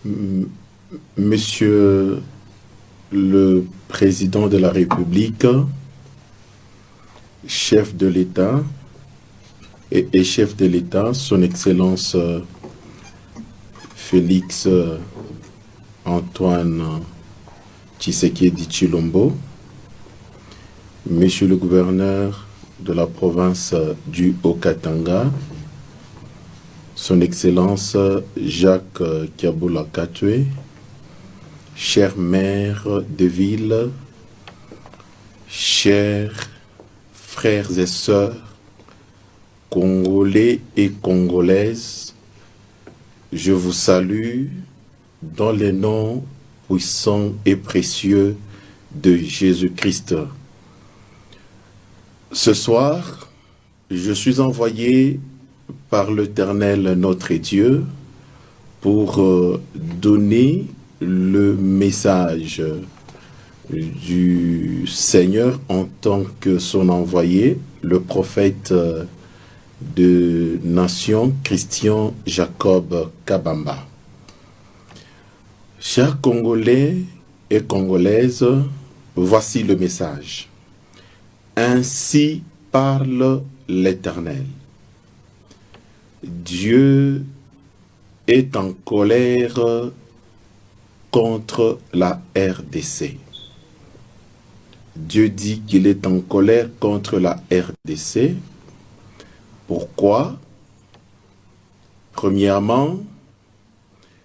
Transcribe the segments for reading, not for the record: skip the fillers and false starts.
M- Monsieur le Président de la République, chef de l'État et chef de l'État, Son Excellence Félix Antoine Tshisekedi Tshilombo, Monsieur le gouverneur de la province du Haut-Katanga, Son Excellence Jacques Kiaboula Katwe, chers maires de ville, chers frères et sœurs, Congolais et Congolaises, je vous salue dans les noms puissants et précieux de Jésus-Christ. Ce soir, je suis envoyé par l'Éternel notre Dieu pour donner le message du Seigneur en tant que son envoyé, le prophète de nation Christian Jacob Kabamba. Chers Congolais et Congolaises, voici le message. Ainsi parle l'Éternel. Dieu est en colère contre la RDC. Dieu dit qu'il est en colère contre la RDC. Pourquoi? Premièrement,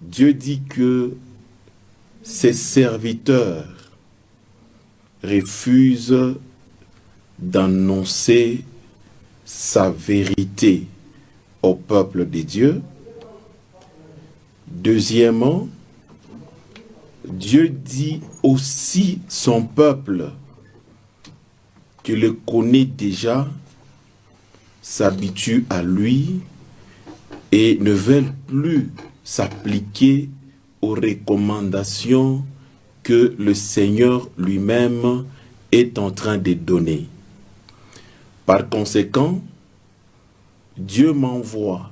Dieu dit que ses serviteurs refusent d'annoncer sa vérité au peuple de Dieu. Deuxièmement, Dieu dit aussi son peuple qui le connaît déjà s'habitue à lui et ne veulent plus s'appliquer aux recommandations que le Seigneur lui-même est en train de donner. Par conséquent, Dieu m'envoie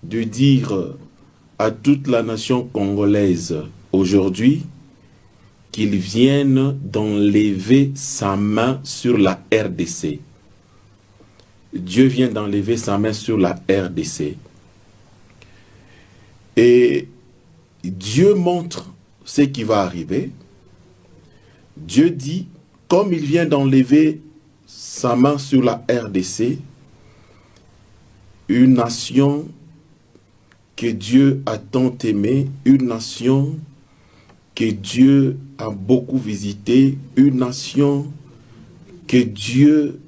de dire à toute la nation congolaise aujourd'hui qu'il vienne d'enlever sa main sur la RDC. Dieu vient d'enlever sa main sur la RDC. Et Dieu montre ce qui va arriver. Dieu dit, comme il vient d'enlever sa main sur la RDC, une nation que Dieu a tant aimée, une nation que Dieu a beaucoup visitée, une nation que Dieu,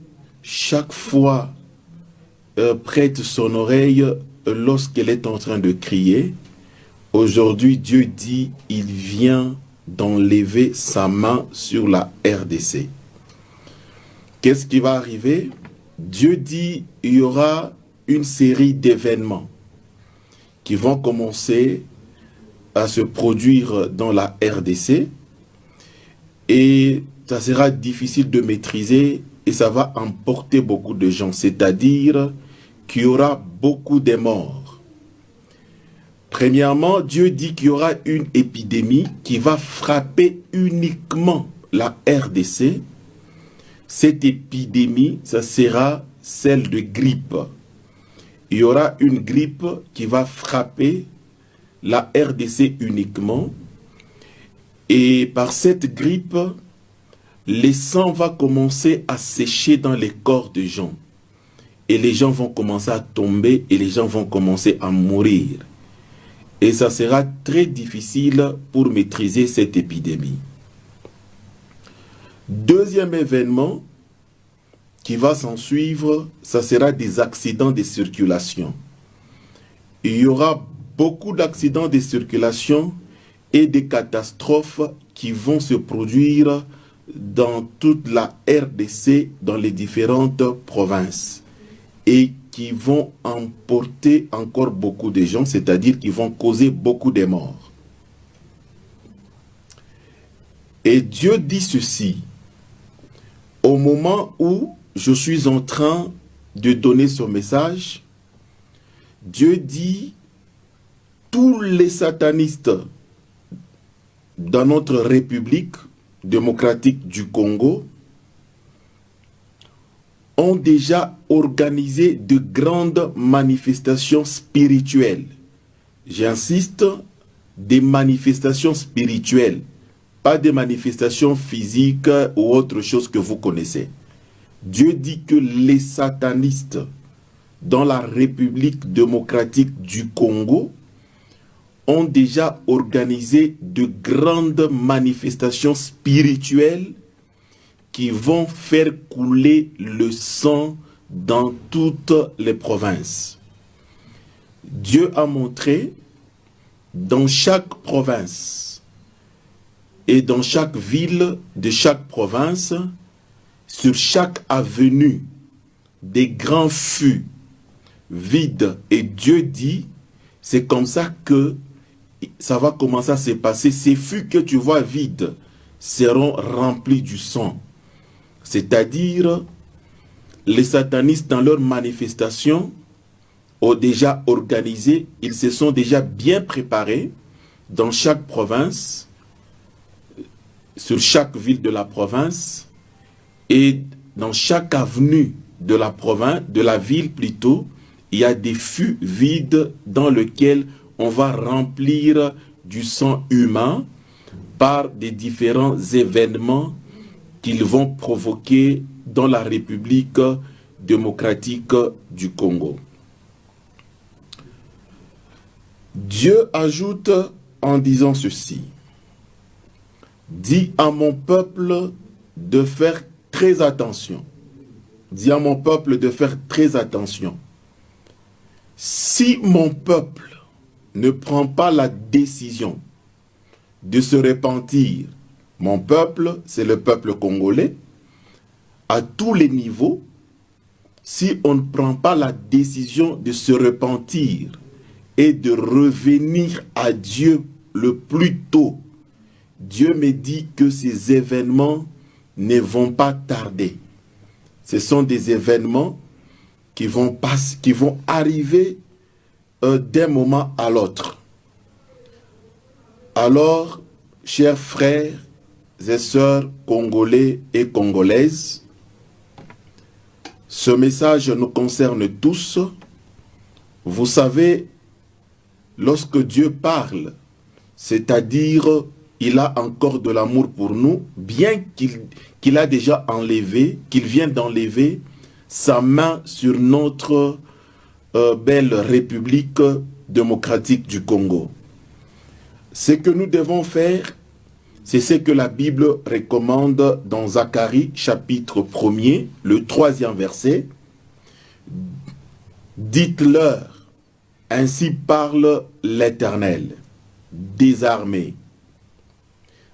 chaque fois, prête son oreille lorsqu'elle est en train de crier. Aujourd'hui, Dieu dit, il vient d'enlever sa main sur la RDC. Qu'est-ce qui va arriver? Dieu dit, il y aura une série d'événements qui vont commencer à se produire dans la RDC et ça sera difficile de maîtriser et ça va emporter beaucoup de gens, c'est-à-dire qu'il y aura beaucoup de morts. Premièrement, Dieu dit qu'il y aura une épidémie qui va frapper uniquement la RDC. Cette épidémie, ça sera celle de grippe. Il y aura une grippe qui va frapper la RDC uniquement. Et par cette grippe, le sang va commencer à sécher dans les corps des gens. Et les gens vont commencer à tomber et les gens vont commencer à mourir. Et ça sera très difficile pour maîtriser cette épidémie. Deuxième événement qui va s'en suivre, ça sera des accidents de circulation. Il y aura beaucoup d'accidents de circulation et des catastrophes qui vont se produire dans toute la RDC, dans les différentes provinces, et qui vont emporter encore beaucoup de gens, c'est-à-dire qui vont causer beaucoup de morts. Et Dieu dit ceci, au moment où je suis en train de donner ce message, Dieu dit tous les satanistes dans notre République démocratique du Congo ont déjà organisé de grandes manifestations spirituelles. J'insiste, des manifestations spirituelles, pas des manifestations physiques ou autre chose que vous connaissez. Dieu dit que les satanistes dans la République démocratique du Congo ont déjà organisé de grandes manifestations spirituelles qui vont faire couler le sang dans toutes les provinces. Dieu a montré dans chaque province et dans chaque ville de chaque province, sur chaque avenue, des grands fûts vides. Et Dieu dit, c'est comme ça que ça va commencer à se passer. Ces fûts que tu vois vides seront remplis du sang. C'est-à-dire, les satanistes dans leur manifestation ont déjà organisé, ils se sont déjà bien préparés dans chaque province, sur chaque ville de la province et dans chaque avenue de la province, de la ville plutôt, il y a des fûts vides dans lesquels on va remplir du sang humain par des différents événements qu'ils vont provoquer dans la République démocratique du Congo. Dieu ajoute en disant ceci: dis à mon peuple de faire très attention. Dis à mon peuple de faire très attention. Si mon peuple ne prend pas la décision de se repentir, mon peuple, c'est le peuple congolais, à tous les niveaux, si on ne prend pas la décision de se repentir et de revenir à Dieu le plus tôt, Dieu me dit que ces événements ne vont pas tarder. Ce sont des événements qui vont arriver d'un moment à l'autre. Alors, chers frères et sœurs congolais et congolaises, ce message nous concerne tous. Vous savez, lorsque Dieu parle, c'est-à-dire il a encore de l'amour pour nous, bien qu'il a déjà enlevé, qu'il vient d'enlever sa main sur notre belle République démocratique du Congo. Ce que nous devons faire, c'est ce que la Bible recommande dans Zacharie, chapitre 1er, le 3e verset. Dites-leur, ainsi parle l'Éternel, des armées.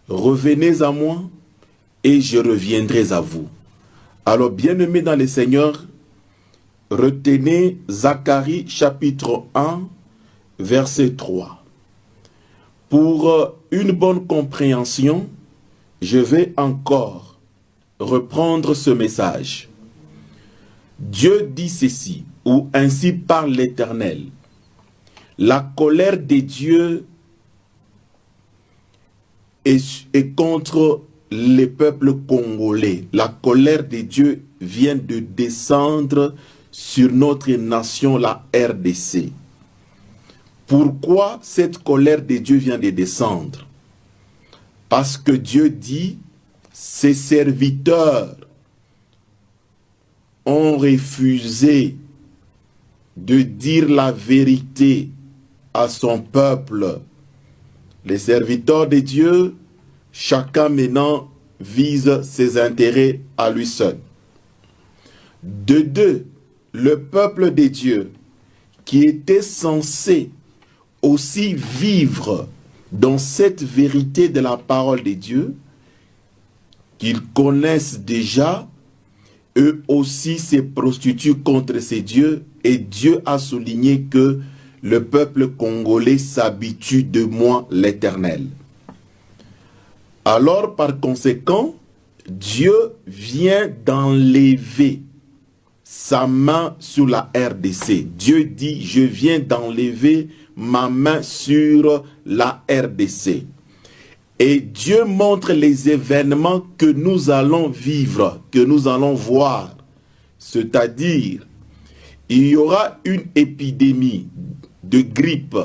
Revenez à moi et je reviendrai à vous. Alors, bien-aimés dans le Seigneur, retenez Zacharie chapitre 1, verset 3. Pour une bonne compréhension, je vais encore reprendre ce message. Dieu dit ceci, ou ainsi parle l'Éternel. La colère de Dieu est contre les peuples congolais. La colère de Dieu vient de descendre sur notre nation, la RDC. Pourquoi cette colère de Dieu vient de descendre? Parce que Dieu dit, ses serviteurs ont refusé de dire la vérité à son peuple. Les serviteurs de Dieu, chacun maintenant vise ses intérêts à lui seul. De deux, le peuple de Dieu, qui était censé aussi vivre dans cette vérité de la parole de Dieu, qu'ils connaissent déjà, eux aussi se prostituent contre ces dieux, et Dieu a souligné que le peuple congolais s'habitue de moi, l'Éternel. Alors, par conséquent, Dieu vient d'enlever sa main sur la RDC. Dieu dit, je viens d'enlever ma main sur la RDC. Et Dieu montre les événements que nous allons vivre, que nous allons voir. C'est-à-dire, il y aura une épidémie de grippe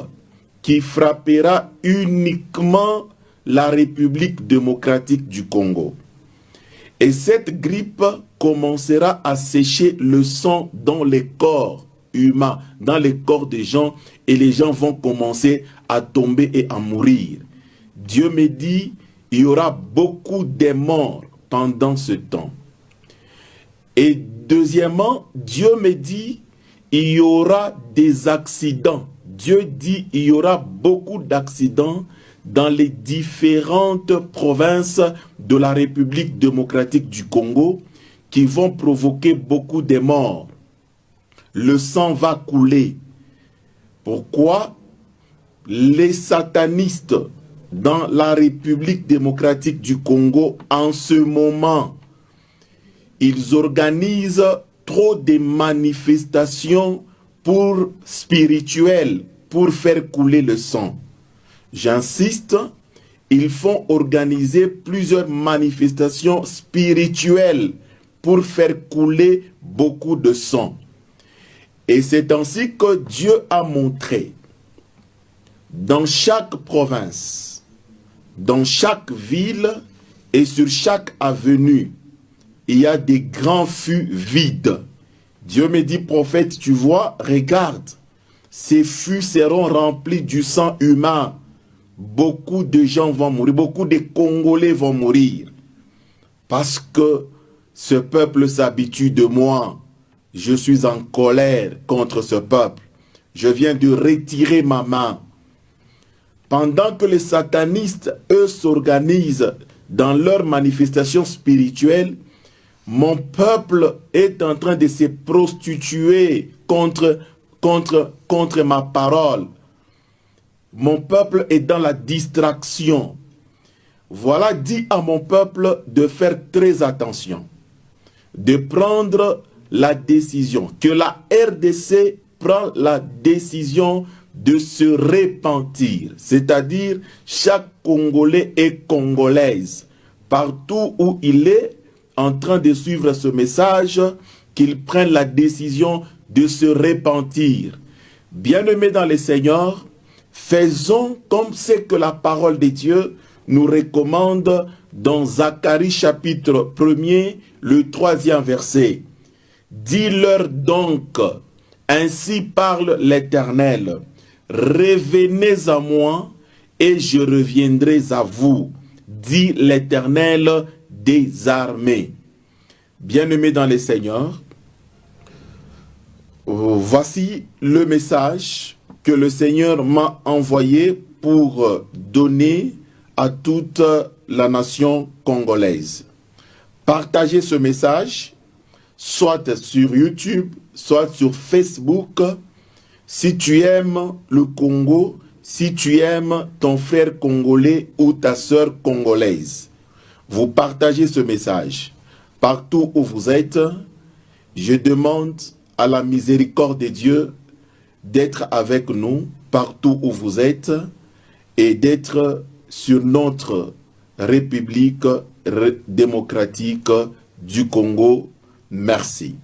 qui frappera uniquement la République démocratique du Congo. Et cette grippe commencera à sécher le sang dans les corps humains, dans les corps des gens, et les gens vont commencer à tomber et à mourir. Dieu me dit, il y aura beaucoup de morts pendant ce temps. Et deuxièmement, Dieu me dit, il y aura des accidents. Dieu dit, il y aura beaucoup d'accidents dans les différentes provinces de la République démocratique du Congo qui vont provoquer beaucoup de morts. Le sang va couler. Pourquoi? Les satanistes dans la République démocratique du Congo, en ce moment, ils organisent trop de manifestations spirituelles pour faire couler le sang. J'insiste, ils font organiser plusieurs manifestations spirituelles pour faire couler beaucoup de sang. Et c'est ainsi que Dieu a montré, dans chaque province, dans chaque ville et sur chaque avenue, il y a des grands fûts vides. Dieu me dit, prophète, tu vois, regarde, ces fûts seront remplis du sang humain. Beaucoup de gens vont mourir, beaucoup de Congolais vont mourir. Parce que ce peuple s'habitue de moi. Je suis en colère contre ce peuple. Je viens de retirer ma main. Pendant que les satanistes, eux, s'organisent dans leurs manifestations spirituelles, mon peuple est en train de se prostituer contre ma parole. Mon peuple est dans la distraction. Voilà, dis à mon peuple de faire très attention, de prendre la décision, que la RDC prend la décision de se repentir, c'est-à-dire chaque Congolais et Congolaise, partout où il est, en train de suivre ce message, qu'il prenne la décision de se repentir. Bien-aimés dans le Seigneur, faisons comme c'est que la parole de Dieu nous recommande dans Zacharie chapitre 1er, le 3e verset. Dis-leur donc, ainsi parle l'Éternel, revenez à moi et je reviendrai à vous, dit l'Éternel des armées. Bien-aimés dans le Seigneur, voici le message que le Seigneur m'a envoyé pour donner à toute la nation congolaise. Partagez ce message, soit sur YouTube, soit sur Facebook. Si tu aimes le Congo, si tu aimes ton frère congolais ou ta sœur congolaise, vous partagez ce message. Partout où vous êtes, je demande à la miséricorde de Dieu d'être avec nous partout où vous êtes et d'être sur notre République démocratique du Congo. Merci.